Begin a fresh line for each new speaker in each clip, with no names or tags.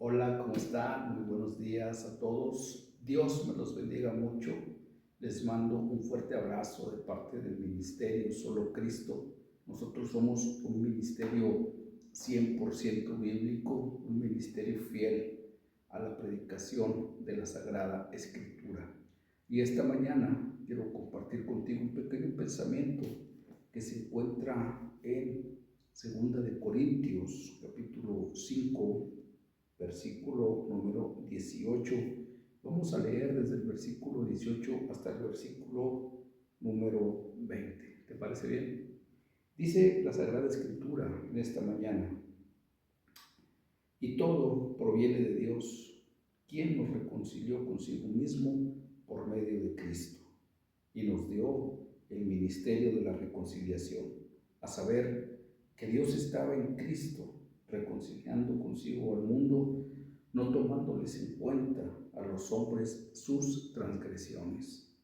Hola, ¿cómo están? Muy buenos días a todos. Dios me los bendiga mucho. Les mando un fuerte abrazo de parte del Ministerio Solo Cristo. Nosotros somos un ministerio 100% bíblico, un ministerio fiel a la predicación de la Sagrada Escritura. Y esta mañana quiero compartir contigo un pequeño pensamiento que se encuentra en 2 Corintios, capítulo 5, versículo número 18. Vamos a leer desde el versículo 18 hasta el versículo número 20. ¿Te parece bien? Dice la Sagrada Escritura en esta mañana: y todo proviene de Dios, quien nos reconcilió consigo mismo por medio de Cristo, y nos dio el ministerio de la reconciliación, a saber, que Dios estaba en Cristo, reconciliando consigo al mundo, no tomándoles en cuenta a los hombres sus transgresiones.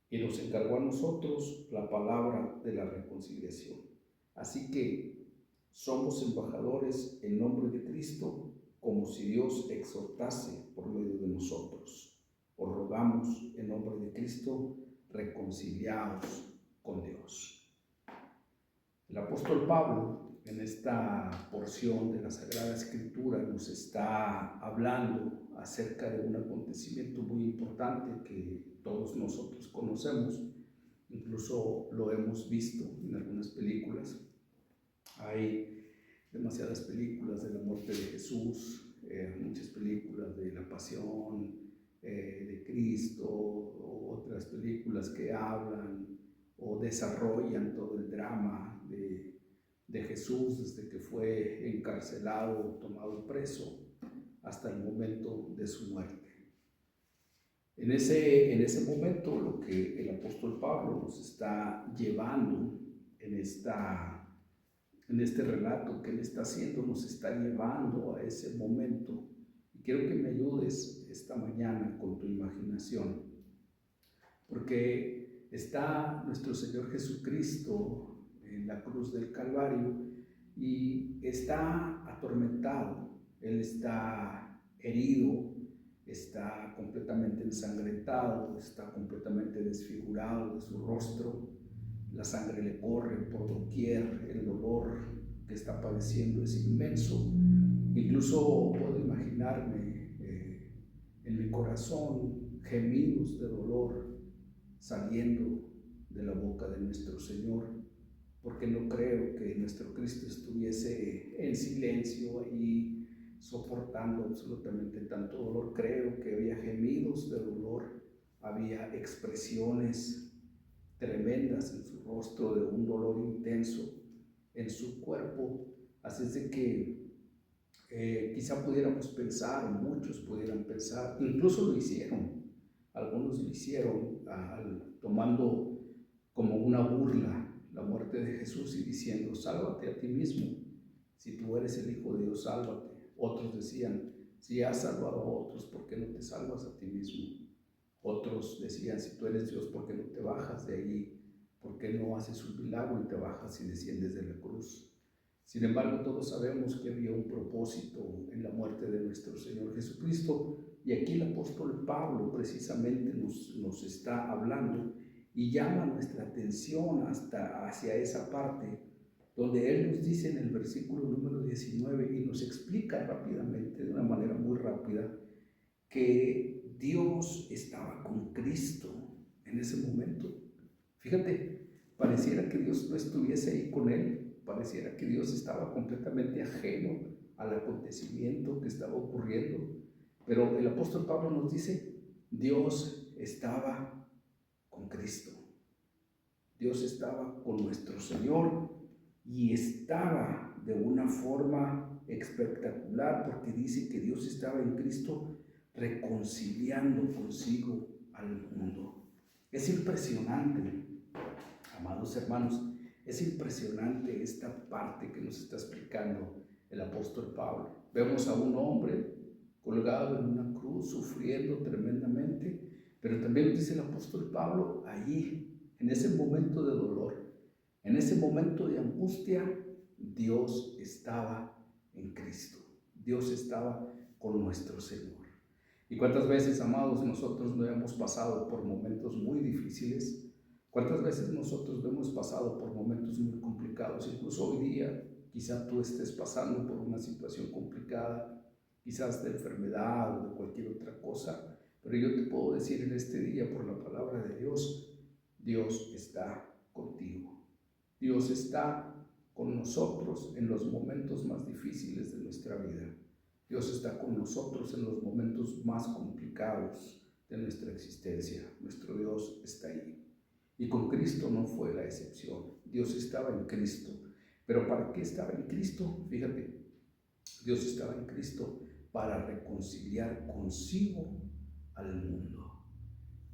Y nos encargó a nosotros la palabra de la reconciliación. Así que somos embajadores en nombre de Cristo, como si Dios exhortase por medio de nosotros. Os rogamos en nombre de Cristo, reconciliaos con Dios. El apóstol Pablo, en esta porción de la Sagrada Escritura, nos está hablando acerca de un acontecimiento muy importante que todos nosotros conocemos, incluso lo hemos visto en algunas películas. Hay demasiadas películas de la muerte de Jesús, muchas películas de la pasión de Cristo, otras películas que hablan o desarrollan todo el drama de Jesús desde que fue encarcelado, tomado preso, hasta el momento de su muerte. En ese momento, lo que el apóstol Pablo nos está llevando en este relato que él está haciendo, nos está llevando a ese momento. Y quiero que me ayudes esta mañana con tu imaginación, porque está nuestro Señor Jesucristo en la cruz del Calvario y está atormentado, Él está herido, está completamente ensangrentado, está completamente desfigurado de su rostro, la sangre le corre por doquier, el dolor que está padeciendo es inmenso. Incluso puedo imaginarme en mi corazón gemidos de dolor saliendo de la boca de nuestro Señor, porque no creo que nuestro Cristo estuviese en silencio ahí soportando absolutamente tanto dolor. Creo que había gemidos de dolor, había expresiones tremendas en su rostro de un dolor intenso en su cuerpo. Así es de que quizá pudiéramos pensar, muchos pudieran pensar, incluso lo hicieron, algunos lo hicieron tomando como una burla la muerte de Jesús y diciendo: sálvate a ti mismo, si tú eres el Hijo de Dios, sálvate. Otros decían: si has salvado a otros, ¿por qué no te salvas a ti mismo? Otros decían: si tú eres Dios, ¿por qué no te bajas de allí? ¿Por qué no haces un milagro y te bajas y desciendes de la cruz? Sin embargo, todos sabemos que había un propósito en la muerte de nuestro Señor Jesucristo, y aquí el apóstol Pablo precisamente nos está hablando y llama nuestra atención hacia esa parte donde él nos dice en el versículo número 19 y nos explica rápidamente, de una manera muy rápida, que Dios estaba con Cristo en ese momento. Fíjate, pareciera que Dios no estuviese ahí con él, pareciera que Dios estaba completamente ajeno al acontecimiento que estaba ocurriendo, pero el apóstol Pablo nos dice: Dios estaba con Cristo, Dios estaba con nuestro Señor, y estaba de una forma espectacular, porque dice que Dios estaba en Cristo reconciliando consigo al mundo. Es impresionante, amados hermanos, es impresionante esta parte que nos está explicando el apóstol Pablo. Vemos a un hombre colgado en una cruz, sufriendo tremendamente, pero también nos dice el apóstol Pablo, allí, en ese momento de dolor, en ese momento de angustia, Dios estaba en Cristo. Dios estaba con nuestro Señor. ¿Y cuántas veces, amados, nosotros no hemos pasado por momentos muy difíciles? ¿Cuántas veces nosotros no hemos pasado por momentos muy complicados? Incluso hoy día, quizá tú estés pasando por una situación complicada, quizás de enfermedad o de cualquier otra cosa, pero yo te puedo decir en este día, por la palabra de Dios, Dios está contigo. Dios está con nosotros en los momentos más difíciles de nuestra vida. Dios está con nosotros en los momentos más complicados de nuestra existencia. Nuestro Dios está ahí. Y con Cristo no fue la excepción. Dios estaba en Cristo. ¿Pero para qué estaba en Cristo? Fíjate, Dios estaba en Cristo para reconciliar consigo al mundo.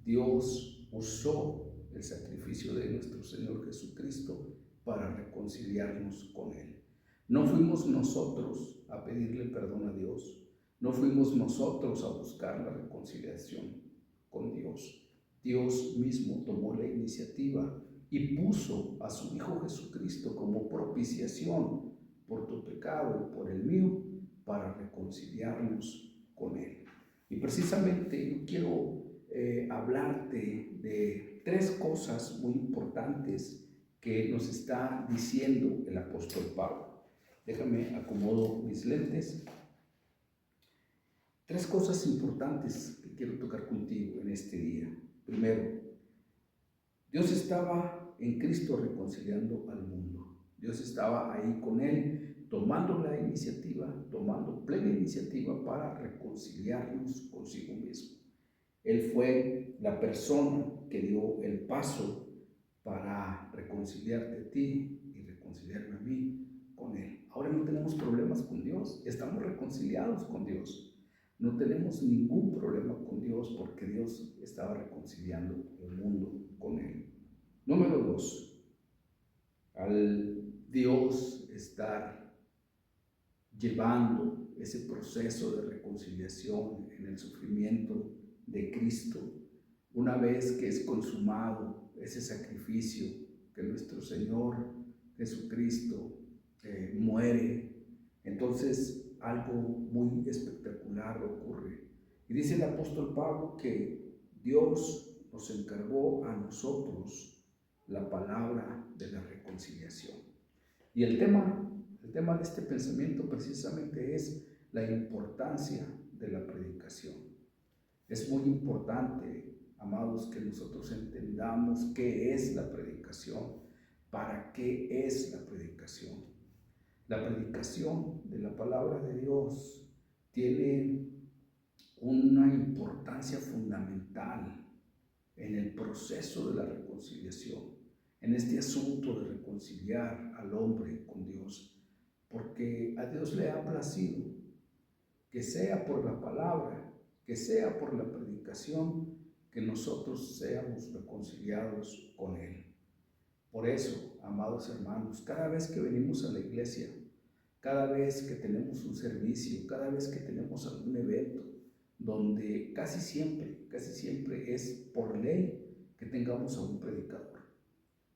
Dios usó el sacrificio de nuestro Señor Jesucristo para reconciliarnos con Él. No fuimos nosotros a pedirle perdón a Dios, no fuimos nosotros a buscar la reconciliación con Dios. Dios mismo tomó la iniciativa y puso a su Hijo Jesucristo como propiciación por tu pecado y por el mío para reconciliarnos con Él. Y precisamente yo quiero hablarte de 3 cosas muy importantes que nos está diciendo el apóstol Pablo. Déjame acomodo mis lentes. 3 cosas importantes que quiero tocar contigo en este día. Primero, Dios estaba en Cristo reconciliando al mundo. Dios estaba ahí con Él, tomando la iniciativa, tomando plena iniciativa para reconciliarnos consigo mismo. Él fue la persona que dio el paso para reconciliarte a ti y reconciliarme a mí con Él. Ahora no tenemos problemas con Dios, estamos reconciliados con Dios. No tenemos ningún problema con Dios porque Dios estaba reconciliando el mundo con Él. Número 2, al Dios estar llevando ese proceso de reconciliación en el sufrimiento de Cristo, una vez que es consumado ese sacrificio que nuestro Señor Jesucristo muere, entonces algo muy espectacular ocurre. Y dice el apóstol Pablo que Dios nos encargó a nosotros la palabra de la reconciliación. Y el tema de este pensamiento precisamente es la importancia de la predicación. Es muy importante, amados, que nosotros entendamos qué es la predicación, para qué es la predicación. La predicación de la palabra de Dios tiene una importancia fundamental en el proceso de la reconciliación, en este asunto de reconciliar al hombre con Dios, porque a Dios le ha placido que sea por la palabra, que sea por la predicación, que nosotros seamos reconciliados con Él. Por eso, amados hermanos, cada vez que venimos a la iglesia, cada vez que tenemos un servicio, cada vez que tenemos algún evento, donde casi siempre es por ley que tengamos a un predicador.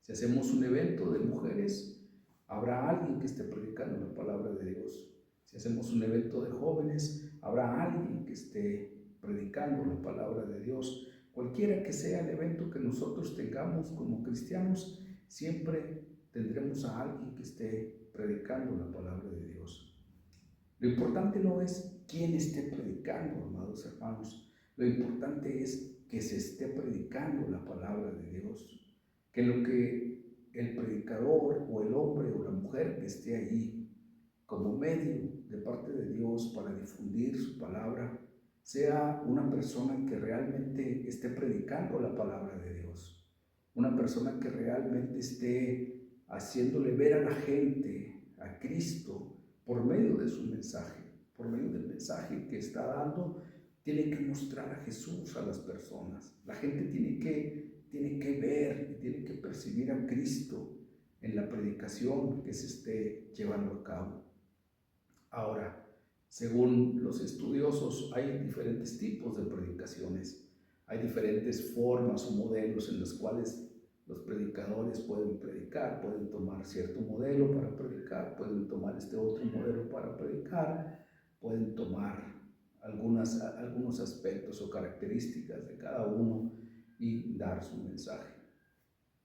Si hacemos un evento de mujeres, habrá alguien que esté predicando la palabra de Dios. Si hacemos un evento de jóvenes, habrá alguien que esté predicando la palabra de Dios. Cualquiera que sea el evento que nosotros tengamos como cristianos, siempre tendremos a alguien que esté predicando la palabra de Dios. Lo importante no es quién esté predicando, amados hermanos. Lo importante es que se esté predicando la palabra de Dios. Que lo que el predicador o el hombre o la mujer que esté allí como medio de parte de Dios para difundir su palabra sea una persona que realmente esté predicando la palabra de Dios. Una persona que realmente esté haciéndole ver a la gente, a Cristo, por medio de su mensaje, por medio del mensaje que está dando. Tiene que mostrar a Jesús a las personas. La gente tiene que ver y tiene que percibir a Cristo en la predicación que se esté llevando a cabo. Ahora, según los estudiosos, hay diferentes tipos de predicaciones. Hay diferentes formas o modelos en los cuales los predicadores pueden predicar, pueden tomar cierto modelo para predicar, pueden tomar este otro modelo para predicar, pueden tomar algunos aspectos o características de cada uno y dar su mensaje.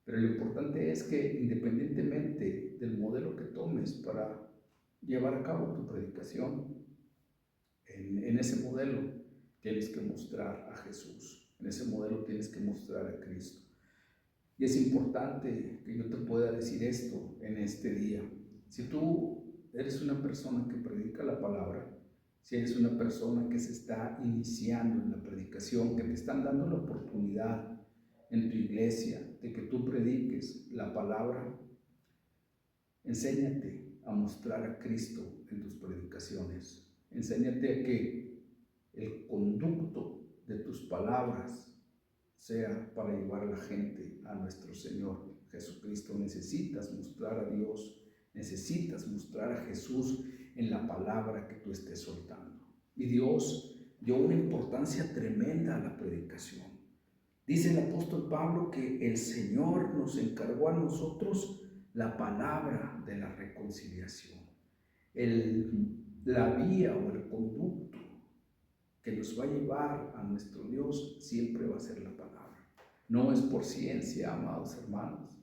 Pero lo importante es que independientemente del modelo que tomes para llevar a cabo tu predicación, en ese modelo tienes que mostrar a Jesús, en ese modelo tienes que mostrar a Cristo. Y es importante que yo te pueda decir esto en este día. Si tú eres una persona que predica la palabra, si eres una persona que se está iniciando en la predicación, que te están dando la oportunidad en tu iglesia de que tú prediques la palabra, enséñate a mostrar a Cristo en tus predicaciones. Enséñate a que el conducto de tus palabras sea para llevar a la gente a nuestro Señor Jesucristo. Necesitas mostrar a Dios, necesitas mostrar a Jesús en la palabra que tú estés soltando. Y Dios dio una importancia tremenda a la predicación. Dice el apóstol Pablo que el Señor nos encargó a nosotros la palabra de la reconciliación. La vía o el conducto que nos va a llevar a nuestro Dios siempre va a ser la palabra. No es por ciencia, amados hermanos,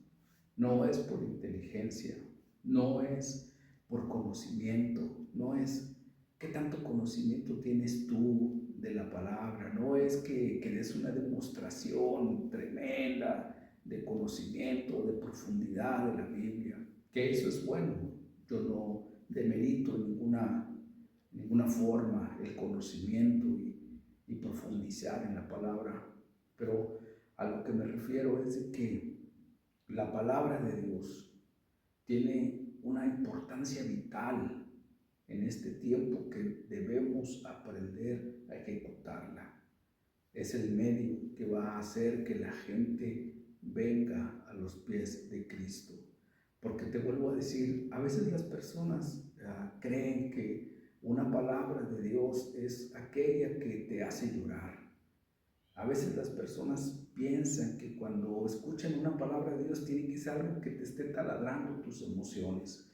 no es por inteligencia, no es por conocimiento, no es qué tanto conocimiento tienes tú de la palabra, no es que des una demostración tremenda de conocimiento, de profundidad de la Biblia, que eso es bueno. Yo no demerito en ninguna forma el conocimiento y profundizar en la palabra, pero a lo que me refiero es de que la palabra de Dios tiene una importancia vital en este tiempo que debemos aprender a ejecutarla. Es el medio que va a hacer que la gente venga a los pies de Cristo. Porque te vuelvo a decir, a veces las personas creen que una palabra de Dios es aquella que te hace llorar. A veces las personas piensan que cuando escuchan una palabra de Dios tiene que ser algo que te esté taladrando tus emociones.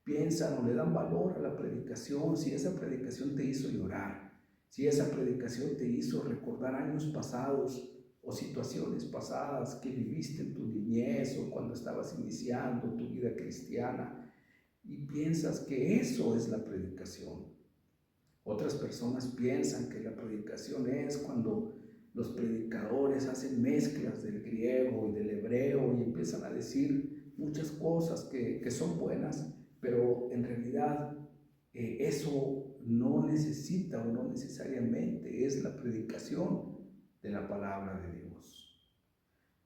Piensan o le dan valor a la predicación si esa predicación te hizo llorar, si esa predicación te hizo recordar años pasados o situaciones pasadas que viviste en tu niñez o cuando estabas iniciando tu vida cristiana, y piensas que eso es la predicación. Otras personas piensan que la predicación es cuando los predicadores hacen mezclas del griego y del hebreo y empiezan a decir muchas cosas que son buenas, pero en realidad eso no necesita o no necesariamente es la predicación de la palabra de Dios.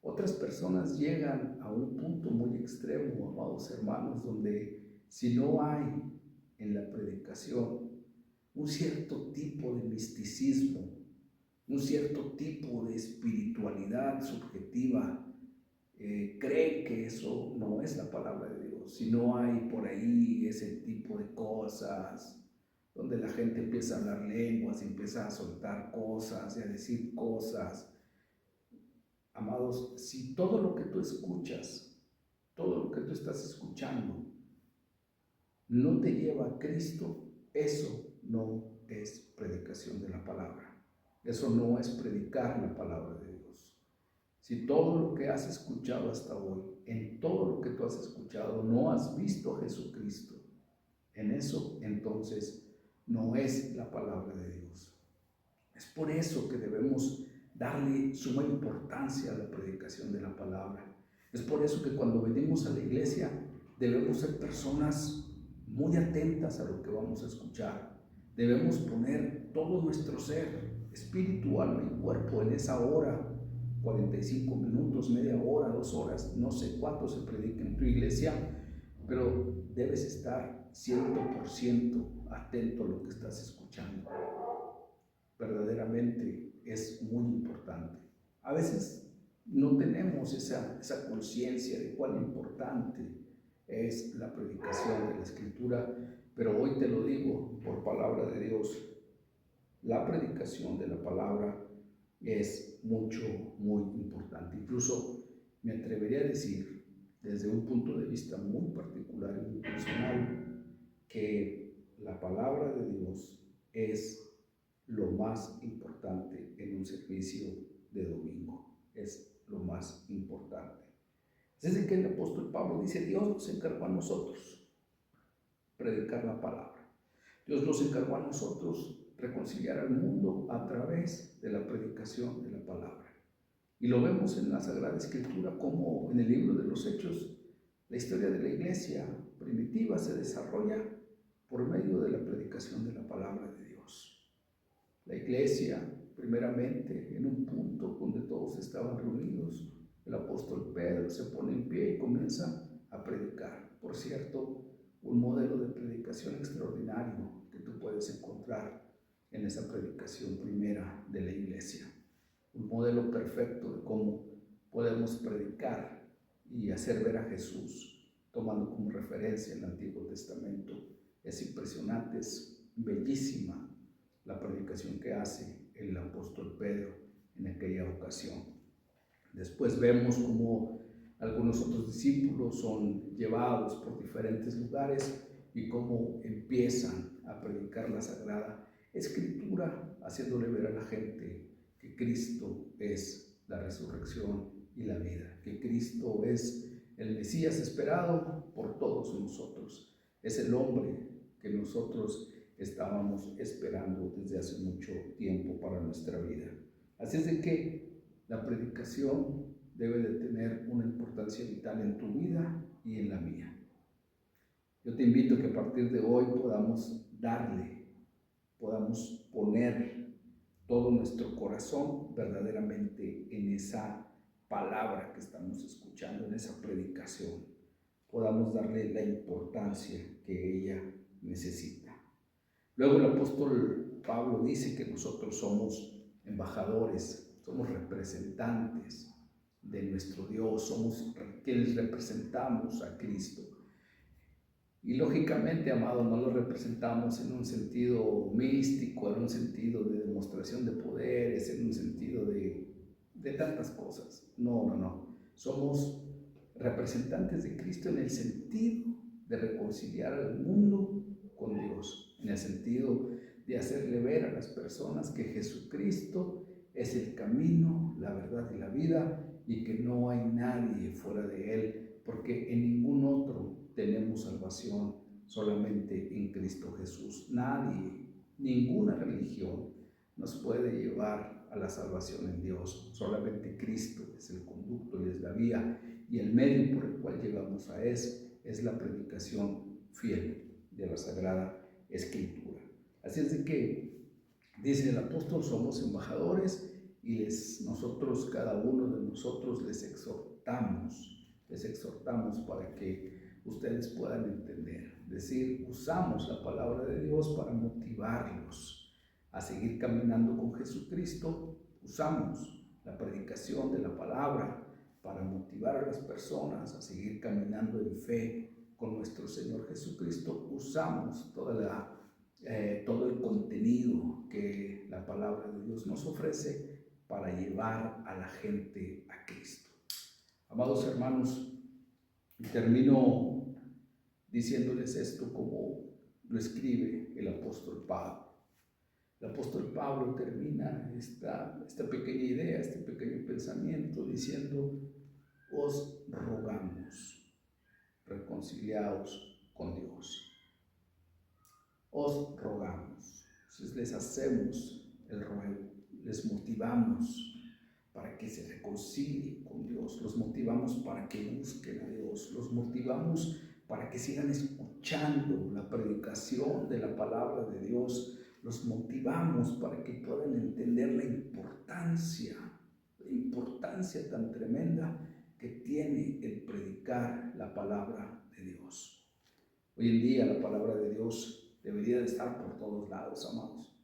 Otras personas llegan a un punto muy extremo, amados hermanos, donde si no hay en la predicación un cierto tipo de misticismo, un cierto tipo de espiritualidad subjetiva, creen que eso no es la palabra de Dios. Si no hay por ahí ese tipo de cosas, donde la gente empieza a hablar lenguas, empieza a soltar cosas y a decir cosas. Amados, si todo lo que tú escuchas, todo lo que tú estás escuchando, no te lleva a Cristo, eso no es predicación de la palabra. Eso no es predicar la palabra de Dios. Si todo lo que has escuchado hasta hoy, en todo lo que tú has escuchado, no has visto a Jesucristo, en eso entonces no es la palabra de Dios. Es por eso que debemos darle suma importancia a la predicación de la palabra. Es por eso que cuando venimos a la iglesia debemos ser personas muy atentas a lo que vamos a escuchar. Debemos poner todo nuestro ser, espíritu, alma y cuerpo en esa hora, 45 minutos, media hora, 2 horas, no sé cuánto se predica en tu iglesia, pero debes estar 100% atento a lo que estás escuchando. Verdaderamente es muy importante. A veces no tenemos esa conciencia de cuán importante es la predicación de la Escritura, pero hoy te lo digo por palabra de Dios, la predicación de la palabra es muy importante. Incluso me atrevería a decir, desde un punto de vista muy particular y muy personal, que la palabra de Dios es lo más importante en un servicio de domingo. Es lo más importante. Desde que el apóstol Pablo dice, Dios nos encargó a nosotros predicar la palabra. Dios nos encargó a nosotros reconciliar al mundo a través de la predicación de la palabra. Y lo vemos en la Sagrada Escritura, como en el libro de los Hechos, la historia de la iglesia primitiva se desarrolla por medio de la predicación de la palabra de Dios. La iglesia, primeramente, en un punto donde todos estaban reunidos, el apóstol Pedro se pone en pie y comienza a predicar. Por cierto, un modelo de predicación extraordinario que tú puedes encontrar en esa predicación primera de la iglesia. Un modelo perfecto de cómo podemos predicar y hacer ver a Jesús, tomando como referencia el Antiguo Testamento. Es impresionante, es bellísima la predicación que hace el apóstol Pedro en aquella ocasión. Después vemos cómo algunos otros discípulos son llevados por diferentes lugares y cómo empiezan a predicar la Sagrada Escritura, haciéndole ver a la gente que Cristo es la resurrección y la vida, que Cristo es el Mesías esperado por todos nosotros, es el hombre que nosotros estábamos esperando desde hace mucho tiempo para nuestra vida. Así es de que la predicación debe de tener una importancia vital en tu vida y en la mía. Yo te invito a que a partir de hoy podamos poner todo nuestro corazón verdaderamente en esa palabra que estamos escuchando, en esa predicación. Podamos darle la importancia que ella necesita. Luego el apóstol Pablo dice que nosotros somos embajadores, somos representantes de nuestro Dios, somos quienes representamos a Cristo. Y lógicamente, amado, no lo representamos en un sentido místico, en un sentido de demostración de poderes, en un sentido de tantas cosas. No. Somos representantes de Cristo en el sentido de reconciliar al mundo con Dios, en el sentido de hacerle ver a las personas que Jesucristo es el camino, la verdad y la vida, y que no hay nadie fuera de Él, porque en ningún otro tenemos salvación, solamente en Cristo Jesús. Nadie, ninguna religión nos puede llevar a la salvación en Dios. Solamente Cristo es el conducto y es la vía, y el medio por el cual llegamos a es la predicación fiel de la Sagrada Escritura. Así es de que, dice el apóstol, somos embajadores y nosotros, cada uno de nosotros, les exhortamos para que ustedes puedan entender. Es decir, usamos la palabra de Dios para motivarlos a seguir caminando con Jesucristo. Usamos la predicación de la palabra para motivar a las personas a seguir caminando en fe con nuestro Señor Jesucristo. Usamos todo el contenido que la palabra de Dios nos ofrece para llevar a la gente a Cristo. Amados hermanos, termino diciéndoles esto como lo escribe el apóstol Pablo. El apóstol Pablo termina esta pequeña idea, este pequeño pensamiento diciendo: os rogamos, reconciliaos con Dios. Os rogamos. Entonces les hacemos el ruego, les motivamos para que se reconcilien con Dios, los motivamos para que busquen a Dios, los motivamos para que sigan escuchando la predicación de la palabra de Dios, los motivamos para que puedan entender la importancia tan tremenda que tiene el predicar la palabra de Dios. Hoy en día la palabra de Dios debería de estar por todos lados, amados.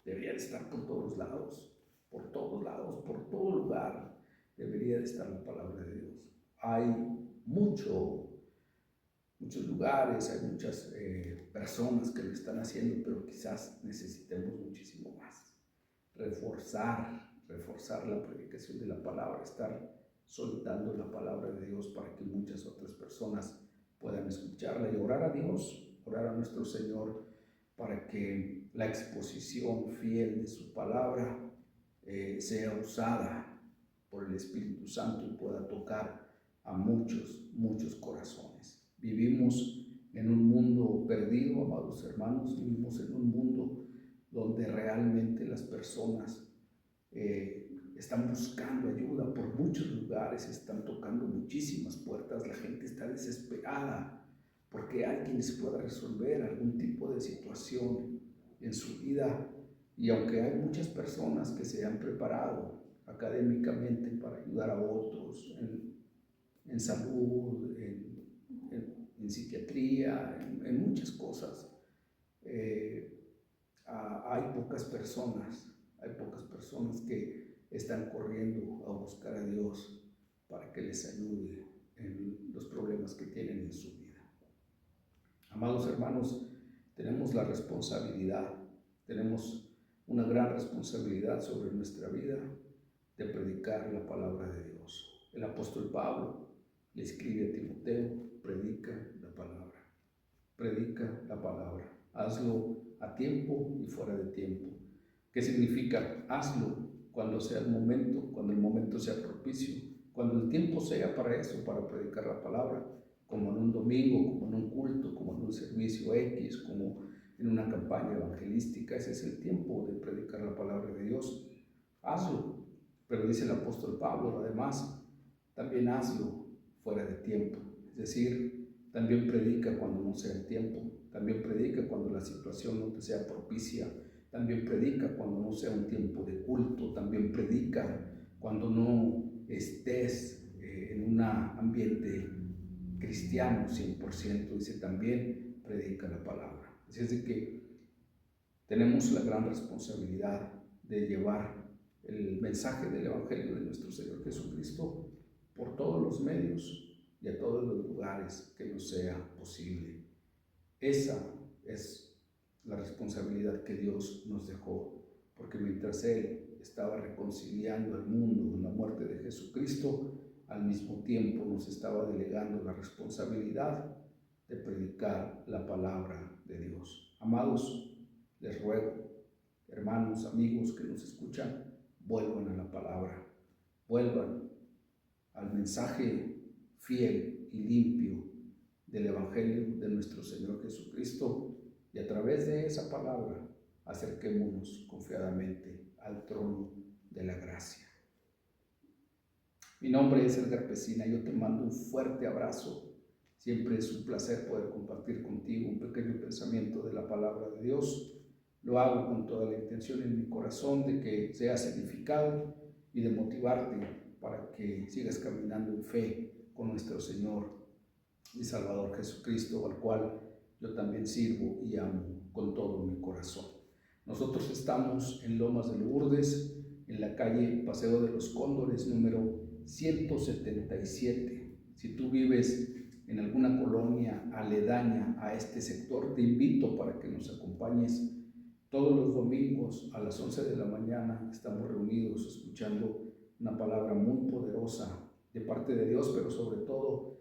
Debería de estar por todos lados, por todo lugar debería de estar la palabra de Dios. Hay muchos lugares, hay muchas personas que lo están haciendo, pero quizás necesitemos muchísimo más. Reforzar la predicación de la palabra, estar soltando la palabra de Dios para que muchas otras personas puedan escucharla y orar a Dios, orar a nuestro Señor para que la exposición fiel de su palabra sea usada por el Espíritu Santo y pueda tocar a muchos corazones. Vivimos en un mundo perdido, amados hermanos, vivimos en un mundo donde realmente las personas están buscando ayuda por muchos lugares, están tocando muchísimas puertas, la gente está desesperada porque alguien les pueda resolver algún tipo de situación en su vida. Y aunque hay muchas personas que se han preparado académicamente para ayudar a otros en salud, en psiquiatría, en muchas cosas, hay pocas personas que están corriendo a buscar a Dios para que les ayude en los problemas que tienen en su vida. Amados hermanos, tenemos la responsabilidad, tenemos una gran responsabilidad sobre nuestra vida de predicar la palabra de Dios. El apóstol Pablo le escribe a Timoteo: predica la palabra, hazlo a tiempo y fuera de tiempo. ¿Qué significa? Hazlo cuando sea el momento, cuando el momento sea propicio, cuando el tiempo sea para eso, para predicar la palabra, como en un domingo, como en un culto, como en un servicio X, como en una campaña evangelística. Ese es el tiempo de predicar la palabra de Dios. Hazlo, pero dice el apóstol Pablo, además, también hazlo fuera de tiempo, es decir, también predica cuando no sea el tiempo, también predica cuando la situación no te sea propicia, también predica cuando no sea un tiempo de culto, también predica cuando no estés en un ambiente cristiano 100%, dice, también predica la palabra. Así es de que tenemos la gran responsabilidad de llevar el mensaje del Evangelio de nuestro Señor Jesucristo por todos los medios y a todos los lugares que nos sea posible. Esa es la responsabilidad que Dios nos dejó, porque mientras Él estaba reconciliando al mundo en la muerte de Jesucristo, al mismo tiempo nos estaba delegando la responsabilidad de predicar la palabra de Dios. Amados, les ruego, hermanos, amigos que nos escuchan, vuelvan a la palabra, vuelvan al mensaje fiel y limpio del Evangelio de nuestro Señor Jesucristo, y a través de esa palabra acerquémonos confiadamente al trono de la gracia. Mi nombre es Edgar Pesina, yo te mando un fuerte abrazo. Siempre es un placer poder compartir contigo un pequeño pensamiento de la palabra de Dios. Lo hago con toda la intención en mi corazón de que seas edificado y de motivarte para que sigas caminando en fe con nuestro Señor y Salvador Jesucristo, al cual yo también sirvo y amo con todo mi corazón. Nosotros estamos en Lomas de Lourdes, en la calle Paseo de los Cóndores, número 177. Si tú vives en alguna colonia aledaña a este sector, te invito para que nos acompañes todos los domingos a las 11 de la mañana. Estamos reunidos escuchando una palabra muy poderosa de parte de Dios, pero sobre todo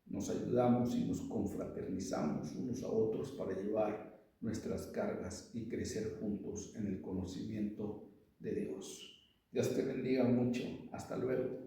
nos ayudamos y nos confraternizamos unos a otros para llevar nuestras cargas y crecer juntos en el conocimiento de Dios. Dios te bendiga mucho. Hasta luego.